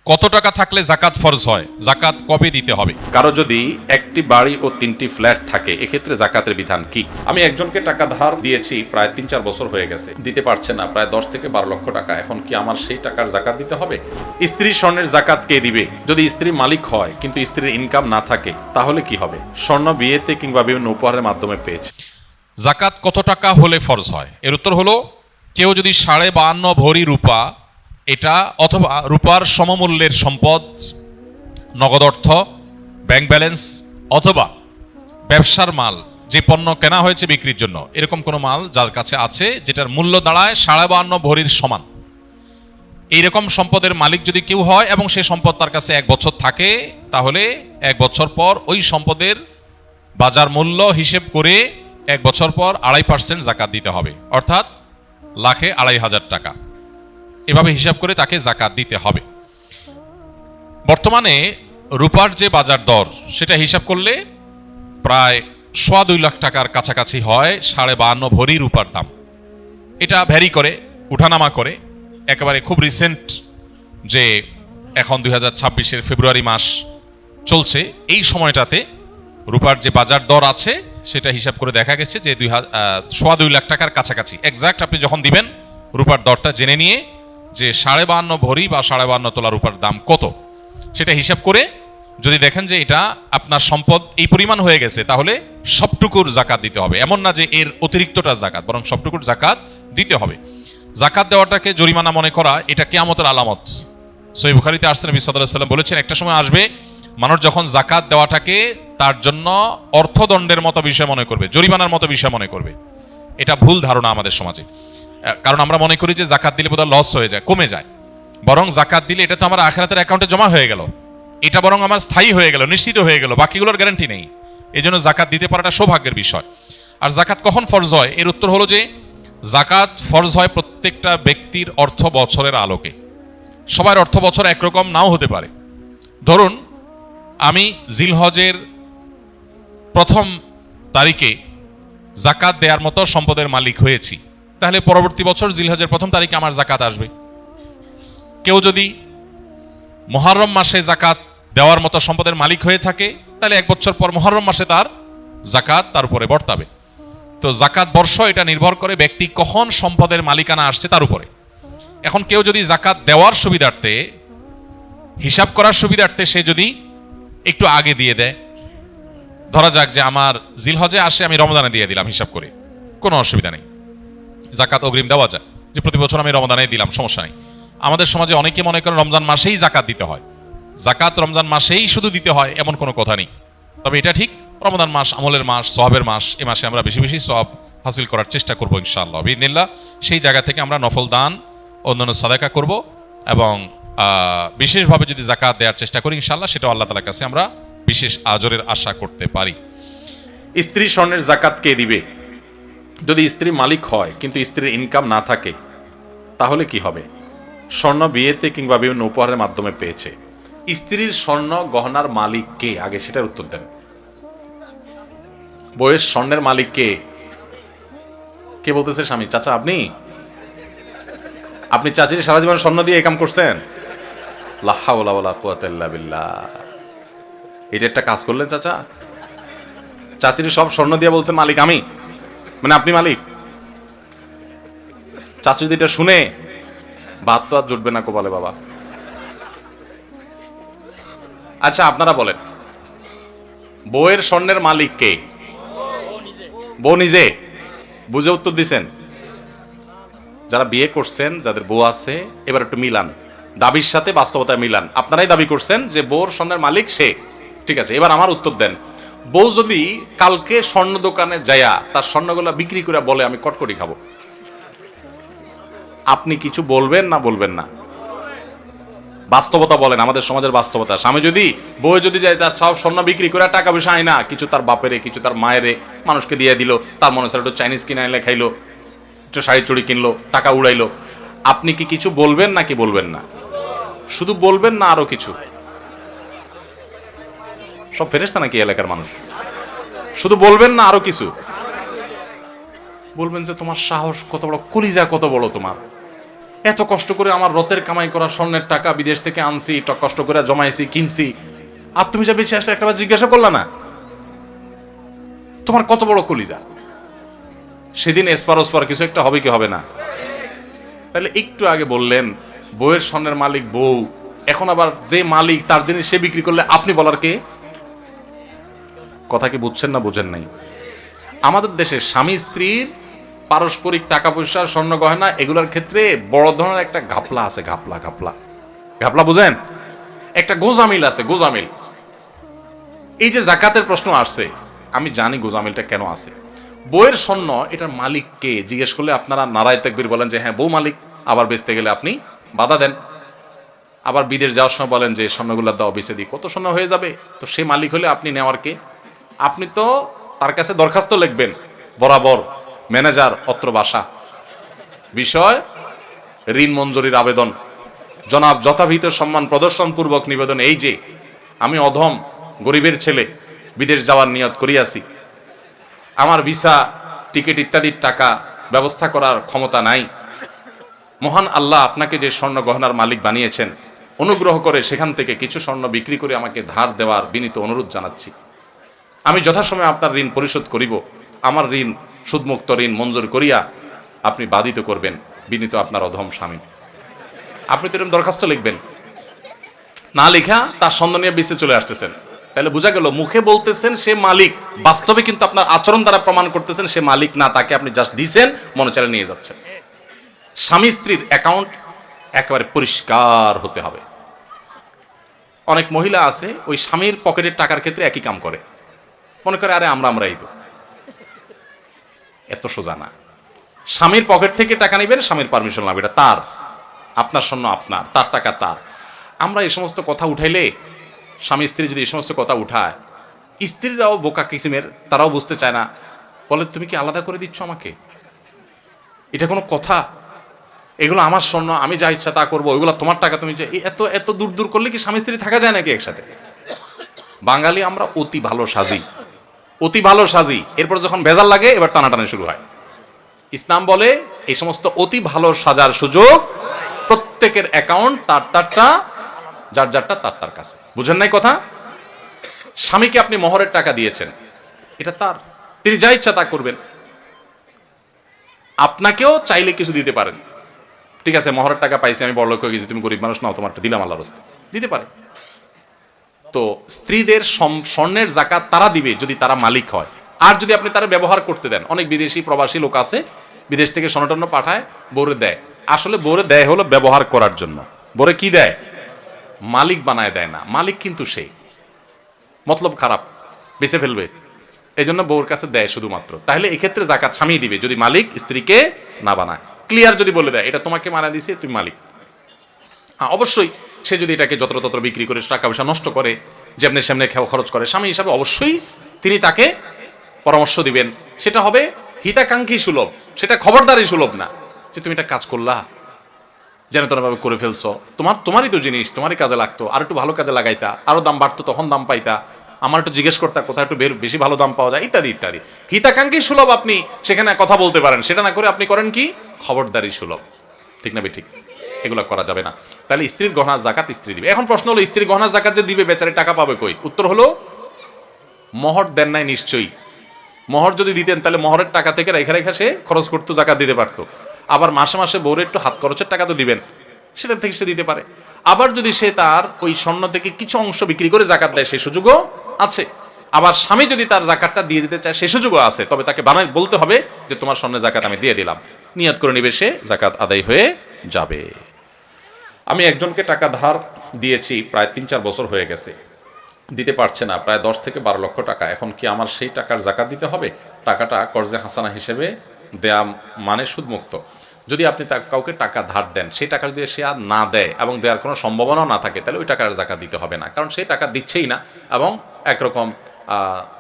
কত টাকা থাকলে জাকাত ফরজ হয়, জাকাত কবে দিতে হবে? কারো যদি একটি বাড়ি ও 3টি ফ্ল্যাট থাকে, এক্ষেত্রে জাকাতের বিধান কি? আমি একজনকে টাকা ধার দিয়েছি, প্রায় 3-4 বছর হয়ে গেছে, দিতে পারছে না, প্রায় 10 থেকে 12 লক্ষ টাকা। এখন কি আমার সেই টাকার জাকাত দিতে হবে? স্ত্রীর স্বর্ণের জাকাত কে দিবে? যদি স্ত্রী মালিক হয় কিন্তু স্ত্রীর ইনকাম না থাকে, তাহলে কি হবে? স্বর্ণ বিয়েতে কিংবা বিভিন্ন উপহারের মাধ্যমে পেয়েছে। জাকাত কত টাকা হলে ফরজ হয়? এর উত্তর হলো, কেউ যদি 52.5 ভরি রূপা, এটা অথবা রূপার সমমূল্যের সম্পদ, নগদ অর্থ, ব্যাংক ব্যালেন্স অথবা ব্যবসার মাল, যে পণ্য কেনা হয়েছে বিক্রির জন্য, এরকম কোনো মাল যার কাছে আছে যেটার মূল্য দাঁড়ায় 52.5 ভরির সমান, এইরকম সম্পদের মালিক যদি কেউ হয় এবং সেই সম্পদ তার কাছে 1 বছর থাকে, তাহলে 1 বছর পর ওই সম্পদের বাজার মূল্য হিসেব করে 1 বছর পর 2.5% জাকাত দিতে হবে, অর্থাৎ লাখে 2,500 টাকা। এভাবে হিসাব করে তাকে জাকাত দিতে হবে। বর্তমানে রূপার যে বাজার দর, সেটা হিসাব করলে প্রায় 2.25 লাখ টাকার কাছাকাছি হয় 52.5 ভরি রূপার দাম। এটা ভ্যারি করে, উঠানামা করে। একেবারে খুব রিসেন্ট যে এখন 2026-এর ফেব্রুয়ারি মাস চলছে, এই সময়টাতে রূপার যে বাজার দর আছে সেটা হিসাব করে দেখা গেছে যে 2.25 লাখ টাকার কাছাকাছি। এক্সাক্ট আপনি যখন দিবেন রূপার দরটা জেনে নিয়ে যে 52.5 ভরি বা 52.5 তোলা রূপার দাম কত, সেটা হিসাব করে যদি দেখেন যে এটা আপনার সম্পদ এই পরিমাণ হয়ে গেছে, তাহলে সবটুকুর জাকাত দিতে হবে। এমন না যে এর অতিরিক্তটা জাকাত, বরং সবটুকুর জাকাত দিতে হবে। জাকাত দেওয়াটাকে জরিমানা মনে করা, এটা কিয়ামতের আলামত। সহিহ বুখারীতে আসছে, নবী সাল্লাল্লাহু আলাইহি ওয়াসাল্লাম বলেছেন, একটা সময় আসবে মানুষ যখন জাকাত দেওয়াটাকে তার জন্য অর্থদণ্ডের মতো বিষয় মনে করবে, জরিমানার মতো বিষয় মনে করবে। এটা ভুল ধারণা আমাদের সমাজে। কারণ আমরা মনে করি যে জাকাত দিলে বোধহয় লস হয়ে যায়, কমে যায়। বরং জাকাত দিলে এটা তো আমার আখিরাতের অ্যাকাউন্টে জমা হয়ে গেল, এটা বরং আমার স্থায়ী হয়ে গেল, নিশ্চিত হয়ে গেল, বাকিগুলোর গ্যারান্টি নেই। এই জন্য জাকাত দিতে পারাটা সৌভাগ্যের বিষয়। আর জাকাত কখন ফরজ হয়? এর উত্তর হলো যে জাকাত ফরজ হয় প্রত্যেকটা ব্যক্তির অর্থ বছরের আলোকে। সবার অর্থ বছর একরকম নাও হতে পারে। ধরুন আমি জিলহজের 1ম তারিখে জাকাত দেওয়ার মতো সম্পদের মালিক হয়েছি, তাহলে পরবর্তী বছর জিলহজের 1ম তারিখে আমার জাকাত আসবে। কেউ যদি মুহররম মাসে জাকাত দেওয়ার মতো সম্পদের মালিক হয়ে থাকে, তাহলে 1 বছর পর মুহররম মাসে তার জাকাত তার উপরে বর্তাবে। তো জাকাত বর্ষ এটা নির্ভর করে ব্যক্তি কখন সম্পদের মালিকানা আসছে তার উপরে। এখন কেউ যদি জাকাত দেওয়ার সুবিধার্থে, হিসাব করার সুবিধার্থে সে যদি একটু আগে দিয়ে দেয়, ধরা যাক যে আমার জিলহজে আসে, আমি রমজানে দিয়ে দিলাম হিসাব করে, কোনো অসুবিধা নেই, জাকাত অগ্রিম দেওয়া যায়, যে প্রতি বছর আমি রমজানে দিলাম, সমস্যা নেই। আমাদের সমাজে অনেকে মনে করেন রমজান মাসেই জাকাত দিতে হয়, জাকাত রমজান মাসেই শুধু দিতে হয় এমন কোনো কথা নেই। তবে এটা ঠিক, রমজান মাস আমলের মাস, সওয়াবের মাস, এ মাসে আমরা বেশি বেশি সওয়াব হাসিল করার চেষ্টা করবো ইনশাআল্লাহ বিইذনিল্লাহ। সেই জায়গা থেকে আমরা নফল দান, অন্যান্য সাদাকা করব এবং বিশেষভাবে যদি জাকাত দেওয়ার চেষ্টা করি ইনশাআল্লাহ, সেটা আল্লাহ তাআলার কাছে আমরা বিশেষ আজরের আশা করতে পারি। স্ত্রী স্বর্ণের জাকাত কে দিবে? যদি স্ত্রী মালিক হয় কিন্তু স্ত্রীর ইনকাম না থাকে, তাহলে কি হবে? স্বর্ণ বিয়েতে কিংবা বিভিন্ন উপহারের মাধ্যমে পেয়েছে। স্ত্রীর স্বর্ণ গহনার মালিক কে? আগে সেটার উত্তর দেন। বইয়ের স্বর্ণের মালিক কে? কে বলতেছে? স্বামী? চাচা? আপনি আপনি চাচির সারা জীবন স্বর্ণ দিয়ে কাম করছেন? লা হাওলা ওয়ালা কুওয়াতা ইল্লা বিল্লাহ। এটা একটা কাজ করলেন চাচা, চাচির সব স্বর্ণ দিয়ে বলছেন মালিক আমি, মানে আপনি মালিক। চাচি যদি এটা শুনে, ভাত তো আর জুটবে না কপালে বাবা। আচ্ছা আপনারা বলেন, বউয়ের স্বর্ণের মালিক কে? বউ নিজে। বুঝে উত্তর দিছেন? যারা বিয়ে করছেন, যাদের বউ আছে, এবার একটু মিলান, দাবির সাথে বাস্তবতা মিলান। আপনারাই দাবি করছেন যে বউর স্বর্ণের মালিক সে, ঠিক আছে। এবার আমার উত্তর দেন, বউ যদি কালকে স্বর্ণ দোকানে যায়া তার স্বর্ণগুলা বিক্রি করে বলে আমি কটকটি খাবো, আপনি কিছু বলবেন না বলবেন না? বাস্তবতা বলেন, আমাদের সমাজের বাস্তবতা। স্বামী যদি, বউ যদি যায় তার সব স্বর্ণ বিক্রি করে টাকা পয়সা আয় না, কিছু তার বাপেরে, কিছু তার মায়েরে, মানুষকে দিয়ে দিল, তার মনে হচ্ছে একটু চাইনিজ কিনে এনে খাইলো, একটু শাড়ি চুড়ি কিনলো, টাকা উড়াইলো, আপনি কি কিছু বলবেন নাকি বলবেন না? শুধু বলবেন না আরো কিছু? সব ফেরেশতা নাকি এলাকার মানুষ? শুধু বলবেন না আরো কিছু বলবেন? যে তোমার সাহস কত বড়, কলিজা কত বড় তোমার, এত কষ্ট করে আমার রতের কামাই করা স্বর্ণের টাকা বিদেশ থেকে আনছি, কষ্ট করে জমাইছি, কিনছি, আর তুমি যা বেঁচে আসলে একটাবার জিজ্ঞাসা করলা না তোমার কত বড় কলিজা? সেদিন এসপার ওসপার কিছু একটা হবে কি হবে না? তাহলে একটু আগে বললেন বউয়ের স্বর্ণের মালিক বউ, এখন আবার যে মালিক তার জিনিস সে বিক্রি করলে আপনি বলার কে? কথা কি বুঝছেন না বুঝেন নাই? আমাদের দেশে স্বামী স্ত্রীর পারস্পরিক টাকা পয়সা, স্বর্ণ গয়না এগুলোর ক্ষেত্রে বড় ধরনের একটা ঘাপলা আছে। ঘাপলা ঘাপলা ঘাপলা বুঝেন? একটা গোজামিল আছে, গোজামিল। এই যে জাকাতের প্রশ্ন আসছে, আমি জানি গোজামিলটা কেন আছে। বউয়ের স্বর্ণ এটার মালিক কে জিজ্ঞেস করলে আপনারা নারায় তাকবীর বলেন যে হ্যাঁ বউ মালিক, আবার বেচতে গেলে আপনি বাধা দেন। আবার বিদেশ যাওয়ার সময় বলেন যে স্বর্ণগুলো দাও, বেচে দিই, কত স্বর্ণ হয়ে যাবে। তো সে মালিক হলে আপনি নেওয়ার কে? আপনি তো তার কাছে দরখাস্ত লিখবেন বরাবর, ম্যানেজার অত্র বাসা, বিষয় ঋণ মঞ্জুরির আবেদন, জনাব যথাবিহিত সম্মান প্রদর্শন পূর্বক নিবেদন, এই যে আমি অধম গরিবের ছেলে, বিদেশ যাওয়ার নিয়ত করিয়াছি, আমার ভিসা টিকিট ইত্যাদির টাকা ব্যবস্থা করার ক্ষমতা নাই। মহান আল্লাহ আপনাকে যে স্বর্ণ গহনার মালিক বানিয়েছেন, অনুগ্রহ করে সেখান থেকে কিছু স্বর্ণ বিক্রি করে আমাকে ধার দেওয়ার বিনীত অনুরোধ জানাচ্ছি। আমি যথাসময়ে আপনার ঋণ পরিশোধ করিব। আমার ঋণ সুদমুক্ত ঋণ মঞ্জুর করিয়া আপনি বাধিত করবেন, বিনীত আপনার অধম স্বামী। আপনি তো এরকম দরখাস্ত লিখবেন না, লেখা তার স্বর্ণ নিয়ে বিচে চলে আসতেছেন। তাহলে বোঝা গেল মুখে বলতেছেন সে মালিক, বাস্তবে কিন্তু আপনার আচরণ দ্বারা প্রমাণ করতেছেন সে মালিক না, তাকে আপনি জাস্ট দিছেন, মনে চালে নিয়ে যাচ্ছেন। স্বামী স্ত্রীর অ্যাকাউন্ট একেবারে পরিষ্কার হতে হবে। অনেক মহিলা আছে ওই স্বামীর পকেটের টাকার ক্ষেত্রে একই কাম করে, মনে করে আরে আমরাই তো। এত সোজা না। স্বামীর পকেট থেকে টাকা নেবেন, স্বামীর পারমিশন লাগবে, এটা তার, আপনার স্বর্ণ আপনার, তার টাকা তার। আমরা এই সমস্ত কথা উঠাইলে, স্বামী স্ত্রী যদি এই সমস্ত কথা উঠায়, স্ত্রীরাও বোকা কিসিমের, তারাও বুঝতে চায় না, বলে তুমি কি আলাদা করে দিচ্ছ আমাকে? এটা কোনো কথা? এগুলো আমার স্বর্ণ, আমি যা ইচ্ছা তা করবো, ওইগুলো তোমার টাকা, তুমি এত এত দূর দূর করলে কি স্বামী স্ত্রী থাকা যায় নাকি একসাথে? বাঙালি আমরা অতি ভালো সাজি, অতি ভালো সাজি, এরপর যখন ভেজাল লাগে এবার টানাটানি শুরু হয়। ইসলাম বলে এই সমস্ত অতি ভালো সাজার সুযোগ প্রত্যেকের অ্যাকাউন্ট তার তারটা, যার যারটা তার তার কাছে। বুঝেন নাই কথা? স্বামীকে আপনি মোহরের টাকা দিয়েছেন, এটা তার, তিনি যা ইচ্ছা তা করবেন। আপনাকেও চাইলে কিছু দিতে পারেন, ঠিক আছে মোহরের টাকা পাইছি, আমি বড়লোক হয়ে গেছি, তুমি গরিব মানুষ নাও, তোমারটা দিলাম আল্লাহর রাস্তায়, দিতে পারে। তো স্ত্রীদের স্বর্ণের জাকাত তারা দিবে যদি তারা মালিক হয়। আর যদি আপনি তারা ব্যবহার করতে দেন, অনেক বিদেশি প্রবাসী লোক আছে বিদেশ থেকে স্বর্ণ পাঠায়, বোরে দেয়, আসলে বোরে দেয় হলো ব্যবহার করার জন্য। বোরে কি দেয়? মালিক বানায় দেয় না, মালিক কিন্তু সেই মতলব খারাপ, বেঁচে ফেলবে, এই জন্য বউর কাছে দেয় শুধুমাত্র। তাহলে এক্ষেত্রে জাকাত স্বামী দিবে যদি মালিক স্ত্রীকে না বানায়। ক্লিয়ার যদি বলে দেয় এটা তোমাকে মানা দিছে, তুমি মালিক। অবশ্যই সে যদি এটাকে যত্রতত্র বিক্রি করে টাকা পয়সা নষ্ট করে, যেমনি সেমনি খরচ করে, স্বামী হিসাবে অবশ্যই তিনি তাকে পরামর্শ দিবেন। সেটা হবে হিতাকাঙ্ক্ষী সুলভ, সেটা খবরদারি সুলভ না যে তুমি এটা কাজ করলা, যেন তোমরা করে ফেলছো, তোমারই তো জিনিস, তোমারই কাজে লাগতো, আর একটু ভালো কাজে লাগাইতা, আরো দাম বাড়তো, তখন দাম পাইতা, আমার একটু জিজ্ঞেস করতা কোথায় একটু বেশি ভালো দাম পাওয়া যায়, ইত্যাদি ইত্যাদি। হিতাকাঙ্ক্ষী সুলভ আপনি সেখানে কথা বলতে পারেন, সেটা না করে আপনি করেন কি খবরদারি সুলভ। ঠিক না ঠিক? এগুলো করা যাবে না। তাহলে স্ত্রীর গহনা জাকাত স্ত্রী দিবে। এখন প্রশ্ন হলো স্ত্রীর গহনা জাকাত যে দিবে, বেচারে টাকা পাবে কই? উত্তর হলো মোহর দেন নাই নিশ্চয়ই। মোহর যদি দিতেন তাহলে মোহরের টাকা থেকে রেখা রেখা সে খরচ করতো, জাকাত দিতে পারতো। আবার মাসে মাসে বউরে একটু হাত খরচের টাকা তো দিবেন, সেটা থেকে সে দিতে পারে। আবার যদি সে তার ওই স্বর্ণ থেকে কিছু অংশ বিক্রি করে জাকাত দেয়, সে সুযোগও আছে। আবার স্বামী যদি তার জাকাতটা দিয়ে দিতে চায়, সে সুযোগও আছে। তবে তাকে বলতে হবে যে তোমার স্বর্ণের জাকাত আমি দিয়ে দিলাম, নিয়ত করে নিবে, সে জাকাত আদায় হয়ে যাবে। আমি একজনকে টাকা ধার দিয়েছি, প্রায় 3-4 বছর হয়ে গেছে, দিতে পারছে না, প্রায় 10 থেকে 12 লক্ষ টাকা। এখন কি আমার সেই টাকার জাকাত দিতে হবে? টাকাটা কর্জে হাসানা হিসেবে দেয়া মানে সুদমুক্ত। যদি আপনি কাউকে টাকা ধার দেন, সেই টাকা যদি সে আর না দেয় এবং দেওয়ার কোনো সম্ভাবনাও না থাকে, তাহলে ওই টাকার জাকাত দিতে হবে না, কারণ সেই টাকা দিচ্ছেই না এবং একরকম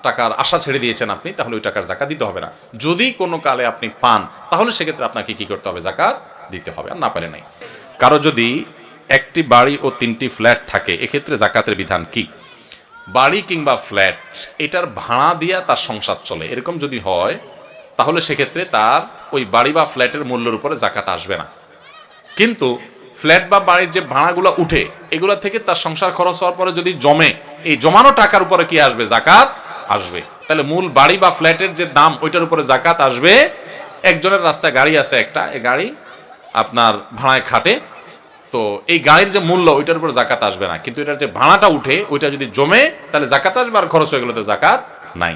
টাকার আশা ছেড়ে দিয়েছেন আপনি, তাহলে ওই টাকার জাকাত দিতে হবে না। যদি কোনো কালে আপনি পান, তাহলে সেক্ষেত্রে আপনাকে কি করতে হবে? জাকাত দিতে হবে, আর না পারে নাই। কারো যদি একটি বাড়ি ও 3টি ফ্ল্যাট থাকে, এক্ষেত্রে জাকাতের বিধান কি? বাড়ি কিংবা ফ্ল্যাট এটার ভাড়া দিয়া তার সংসার চলে, এরকম যদি হয়, তাহলে সেক্ষেত্রে তার ওই বাড়ি বা ফ্ল্যাটের মূল্যের উপরে জাকাত আসবে না। কিন্তু ফ্ল্যাট বা বাড়ির যে ভাড়াগুলো উঠে এগুলা থেকে তার সংসার খরচ হওয়ার পরে যদি জমে, এই জমানো টাকার উপরে কি আসবে? জাকাত আসবে। তাহলে মূল বাড়ি বা ফ্ল্যাটের যে দাম ওইটার উপরে জাকাত আসবে। একজনের রাস্তায় গাড়ি আছে একটা, এই গাড়ি আপনার ভাড়ায় খাটে, তো এই গাড়ির যে মূল্য ওইটার উপর জাকাত আসবে না, কিন্তু এটার যে ভাড়াটা উঠে ওইটা যদি জমে তাহলে জাকাত আসবে, আর খরচ হয়ে গেলে তো জাকাত নাই।